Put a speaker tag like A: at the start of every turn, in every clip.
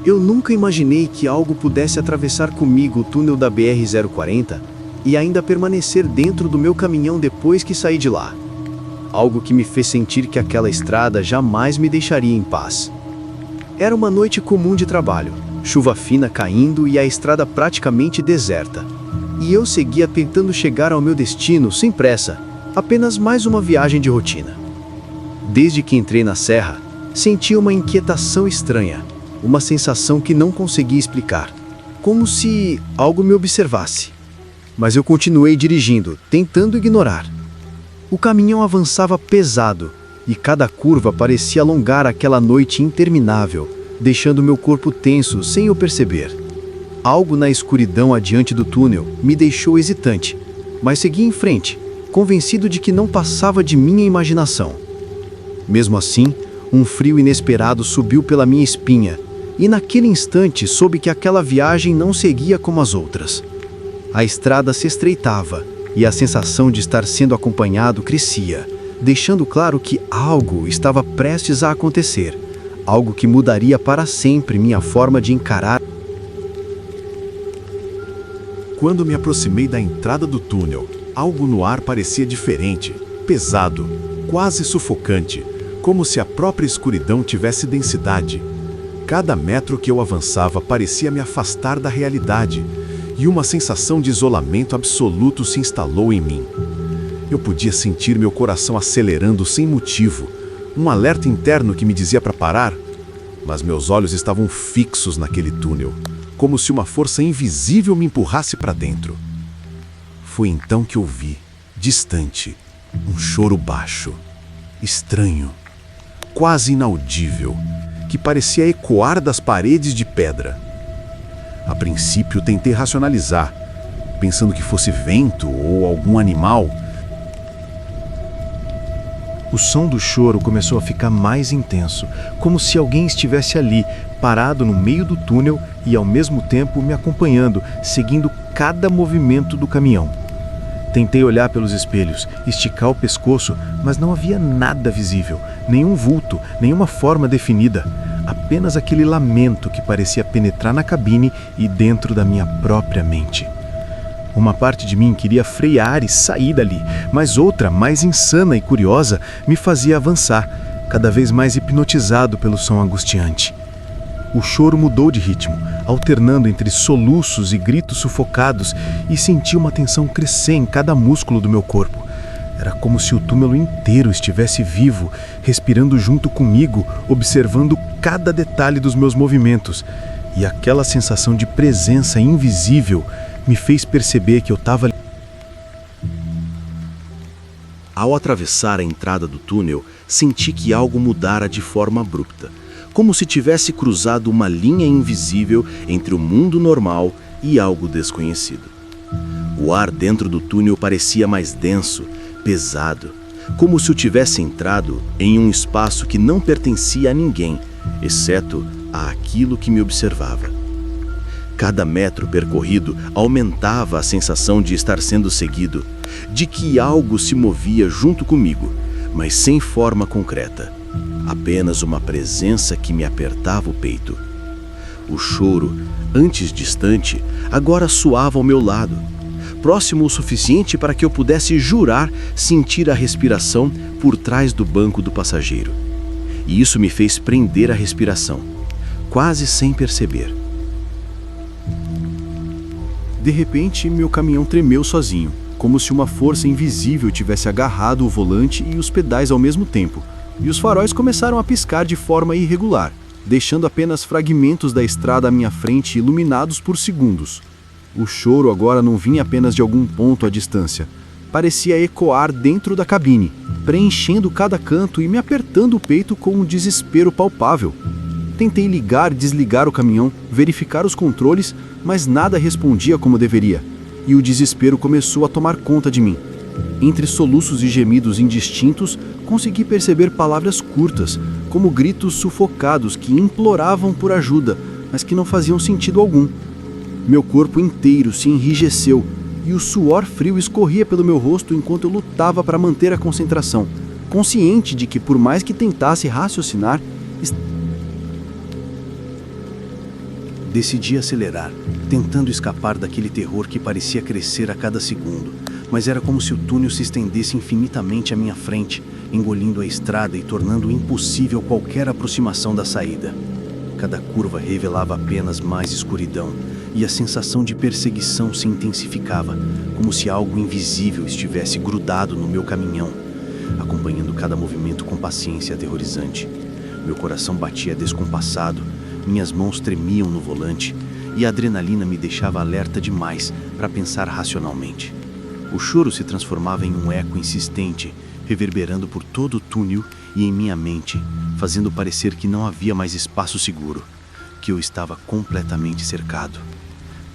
A: Eu nunca imaginei que algo pudesse atravessar comigo o túnel da BR-040 e ainda permanecer dentro do meu caminhão depois que saí de lá. Algo que me fez sentir que aquela estrada jamais me deixaria em paz. Era uma noite comum de trabalho, chuva fina caindo e a estrada praticamente deserta. E eu seguia tentando chegar ao meu destino sem pressa, apenas mais uma viagem de rotina. Desde que entrei na serra, senti uma inquietação estranha, uma sensação que não conseguia explicar, como se algo me observasse. Mas eu continuei dirigindo, tentando ignorar. O caminhão avançava pesado, e cada curva parecia alongar aquela noite interminável, deixando meu corpo tenso sem eu perceber. Algo na escuridão adiante do túnel me deixou hesitante, mas segui em frente, convencido de que não passava de minha imaginação. Mesmo assim, um frio inesperado subiu pela minha espinha, e naquele instante soube que aquela viagem não seguia como as outras. A estrada se estreitava, e a sensação de estar sendo acompanhado crescia, deixando claro que algo estava prestes a acontecer, algo que mudaria para sempre minha forma de encarar.
B: Quando me aproximei da entrada do túnel, algo no ar parecia diferente, pesado, quase sufocante, como se a própria escuridão tivesse densidade. Cada metro que eu avançava parecia me afastar da realidade, e uma sensação de isolamento absoluto se instalou em mim. Eu podia sentir meu coração acelerando sem motivo, um alerta interno que me dizia para parar, mas meus olhos estavam fixos naquele túnel, como se uma força invisível me empurrasse para dentro. Foi então que ouvi, distante, um choro baixo, estranho, quase inaudível, que parecia ecoar das paredes de pedra. A princípio tentei racionalizar, pensando que fosse vento ou algum animal.
C: O som do choro começou a ficar mais intenso, como se alguém estivesse ali, parado no meio do túnel e ao mesmo tempo me acompanhando, seguindo cada movimento do caminhão. Tentei olhar pelos espelhos, esticar o pescoço, mas não havia nada visível, nenhum vulto, nenhuma forma definida, apenas aquele lamento que parecia penetrar na cabine e dentro da minha própria mente. Uma parte de mim queria frear e sair dali, mas outra, mais insana e curiosa, me fazia avançar, cada vez mais hipnotizado pelo som angustiante. O choro mudou de ritmo, alternando entre soluços e gritos sufocados, e senti uma tensão crescer em cada músculo do meu corpo. Era como se o túmulo inteiro estivesse vivo, respirando junto comigo, observando cada detalhe dos meus movimentos, e aquela sensação de presença invisível me fez perceber que eu estava ali.
D: Ao atravessar a entrada do túnel, senti que algo mudara de forma abrupta, como se tivesse cruzado uma linha invisível entre o mundo normal e algo desconhecido. O ar dentro do túnel parecia mais denso, pesado, como se eu tivesse entrado em um espaço que não pertencia a ninguém, exceto àquilo que me observava. Cada metro percorrido aumentava a sensação de estar sendo seguido, de que algo se movia junto comigo, mas sem forma concreta. Apenas uma presença que me apertava o peito. O choro, antes distante, agora soava ao meu lado, próximo o suficiente para que eu pudesse jurar sentir a respiração por trás do banco do passageiro. E isso me fez prender a respiração, quase sem perceber.
A: De repente, meu caminhão tremeu sozinho, como se uma força invisível tivesse agarrado o volante e os pedais ao mesmo tempo, e os faróis começaram a piscar de forma irregular, deixando apenas fragmentos da estrada à minha frente iluminados por segundos. O choro agora não vinha apenas de algum ponto à distância. Parecia ecoar dentro da cabine, preenchendo cada canto e me apertando o peito com um desespero palpável. Tentei ligar e desligar o caminhão, verificar os controles, mas nada respondia como deveria, e o desespero começou a tomar conta de mim. Entre soluços e gemidos indistintos, consegui perceber palavras curtas, como gritos sufocados que imploravam por ajuda, mas que não faziam sentido algum. Meu corpo inteiro se enrijeceu e o suor frio escorria pelo meu rosto enquanto eu lutava para manter a concentração, consciente de que, por mais que tentasse raciocinar, Decidi acelerar, tentando escapar daquele terror que parecia crescer a cada segundo, mas era como se o túnel se estendesse infinitamente à minha frente, engolindo a estrada e tornando impossível qualquer aproximação da saída. Cada curva revelava apenas mais escuridão, e a sensação de perseguição se intensificava, como se algo invisível estivesse grudado no meu caminhão, acompanhando cada movimento com paciência aterrorizante. Meu coração batia descompassado, minhas mãos tremiam no volante, e a adrenalina me deixava alerta demais para pensar racionalmente. O choro se transformava em um eco insistente, reverberando por todo o túnel e em minha mente, fazendo parecer que não havia mais espaço seguro, que eu estava completamente cercado.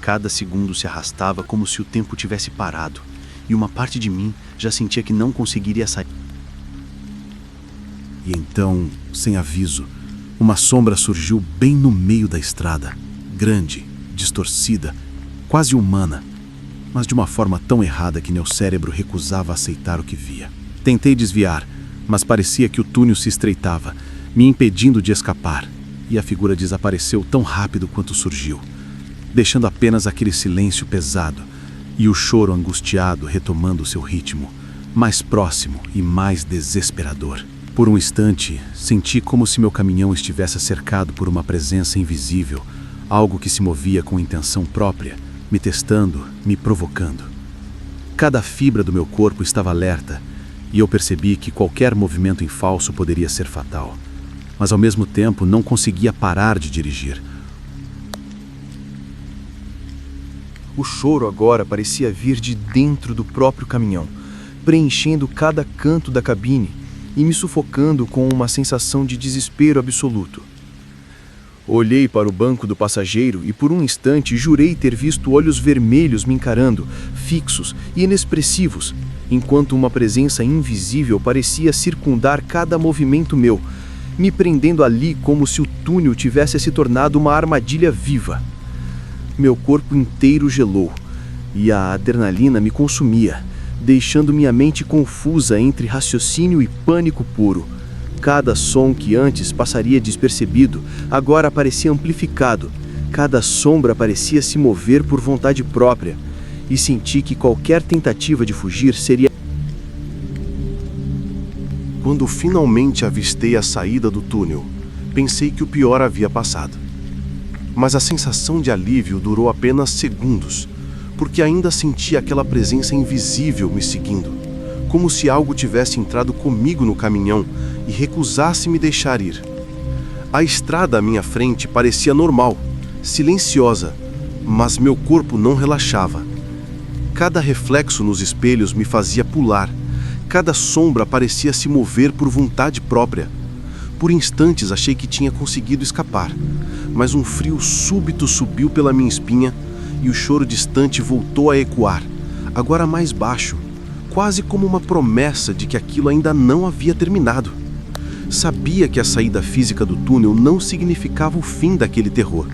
A: Cada segundo se arrastava como se o tempo tivesse parado, e uma parte de mim já sentia que não conseguiria sair.
B: E então, sem aviso, uma sombra surgiu bem no meio da estrada, grande, distorcida, quase humana, mas de uma forma tão errada que meu cérebro recusava aceitar o que via. Tentei desviar, mas parecia que o túnel se estreitava, me impedindo de escapar, e a figura desapareceu tão rápido quanto surgiu, deixando apenas aquele silêncio pesado e o choro angustiado retomando seu ritmo, mais próximo e mais desesperador. Por um instante, senti como se meu caminhão estivesse cercado por uma presença invisível, algo que se movia com intenção própria, me testando, me provocando. Cada fibra do meu corpo estava alerta, e eu percebi que qualquer movimento em falso poderia ser fatal. Mas ao mesmo tempo não conseguia parar de dirigir.
E: O choro agora parecia vir de dentro do próprio caminhão, preenchendo cada canto da cabine e me sufocando com uma sensação de desespero absoluto. Olhei para o banco do passageiro e por um instante jurei ter visto olhos vermelhos me encarando, fixos e inexpressivos, enquanto uma presença invisível parecia circundar cada movimento meu, me prendendo ali como se o túnel tivesse se tornado uma armadilha viva. Meu corpo inteiro gelou, e a adrenalina me consumia, deixando minha mente confusa entre raciocínio e pânico puro. Cada som que antes passaria despercebido, agora parecia amplificado. Cada sombra parecia se mover por vontade própria, e senti que qualquer tentativa de fugir seria...
B: Quando finalmente avistei a saída do túnel, pensei que o pior havia passado. Mas a sensação de alívio durou apenas segundos, porque ainda sentia aquela presença invisível me seguindo, como se algo tivesse entrado comigo no caminhão e recusasse me deixar ir. A estrada à minha frente parecia normal, silenciosa, mas meu corpo não relaxava. Cada reflexo nos espelhos me fazia pular, cada sombra parecia se mover por vontade própria. Por instantes achei que tinha conseguido escapar, mas um frio súbito subiu pela minha espinha e o choro distante voltou a ecoar, agora mais baixo, quase como uma promessa de que aquilo ainda não havia terminado. Sabia que a saída física do túnel não significava o fim daquele terror,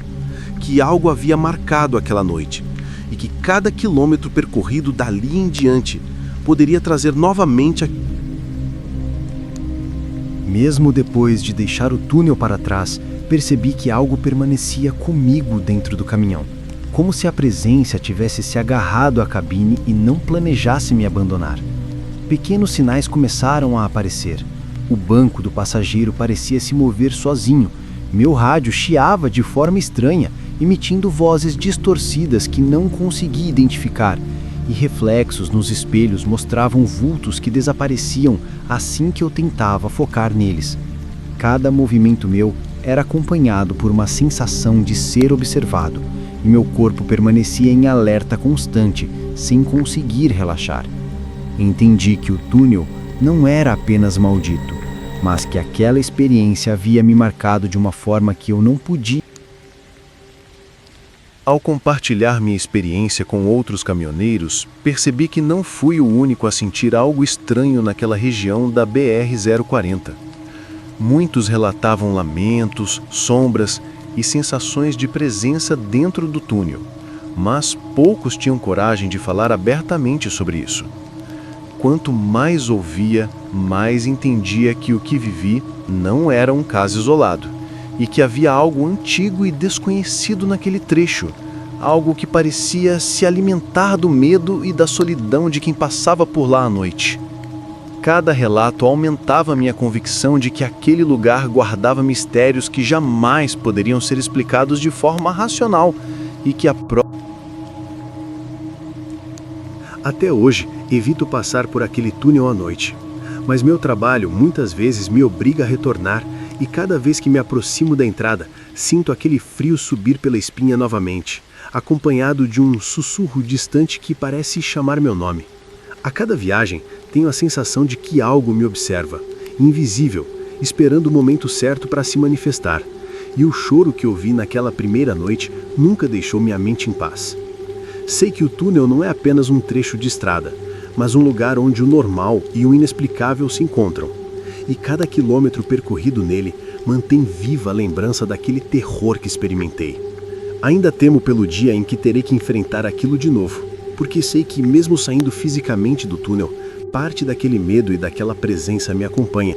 B: que algo havia marcado aquela noite, e que cada quilômetro percorrido dali em diante poderia trazer novamente a...
E: Mesmo depois de deixar o túnel para trás, percebi que algo permanecia comigo dentro do caminhão, como se a presença tivesse se agarrado à cabine e não planejasse me abandonar. Pequenos sinais começaram a aparecer. O banco do passageiro parecia se mover sozinho. Meu rádio chiava de forma estranha, emitindo vozes distorcidas que não consegui identificar, e reflexos nos espelhos mostravam vultos que desapareciam assim que eu tentava focar neles. Cada movimento meu era acompanhado por uma sensação de ser observado, e meu corpo permanecia em alerta constante, sem conseguir relaxar. Entendi que o túnel não era apenas maldito, mas que aquela experiência havia me marcado de uma forma que eu não podia.
A: Ao compartilhar minha experiência com outros caminhoneiros, percebi que não fui o único a sentir algo estranho naquela região da BR-040. Muitos relatavam lamentos, sombras e sensações de presença dentro do túnel, mas poucos tinham coragem de falar abertamente sobre isso. Quanto mais ouvia, mais entendia que o que vivi não era um caso isolado,
E: e que havia algo antigo e desconhecido naquele trecho, algo que parecia se alimentar do medo e da solidão de quem passava por lá à noite. Cada relato aumentava minha convicção de que aquele lugar guardava mistérios que jamais poderiam ser explicados de forma racional e que
A: Até hoje, evito passar por aquele túnel à noite. Mas meu trabalho muitas vezes me obriga a retornar e cada vez que me aproximo da entrada, sinto aquele frio subir pela espinha novamente, acompanhado de um sussurro distante que parece chamar meu nome. A cada viagem, tenho a sensação de que algo me observa, invisível, esperando o momento certo para se manifestar. E o choro que ouvi naquela primeira noite nunca deixou minha mente em paz. Sei que o túnel não é apenas um trecho de estrada, mas um lugar onde o normal e o inexplicável se encontram. E cada quilômetro percorrido nele mantém viva a lembrança daquele terror que experimentei. Ainda temo pelo dia em que terei que enfrentar aquilo de novo, porque sei que mesmo saindo fisicamente do túnel, parte daquele medo e daquela presença me acompanha.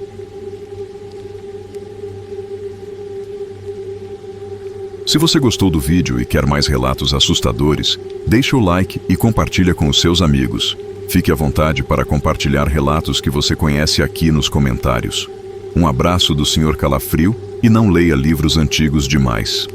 F: Se você gostou do vídeo e quer mais relatos assustadores, deixe o like e compartilha com os seus amigos. Fique à vontade para compartilhar relatos que você conhece aqui nos comentários. Um abraço do Sr. Calafrio e não leia livros antigos demais.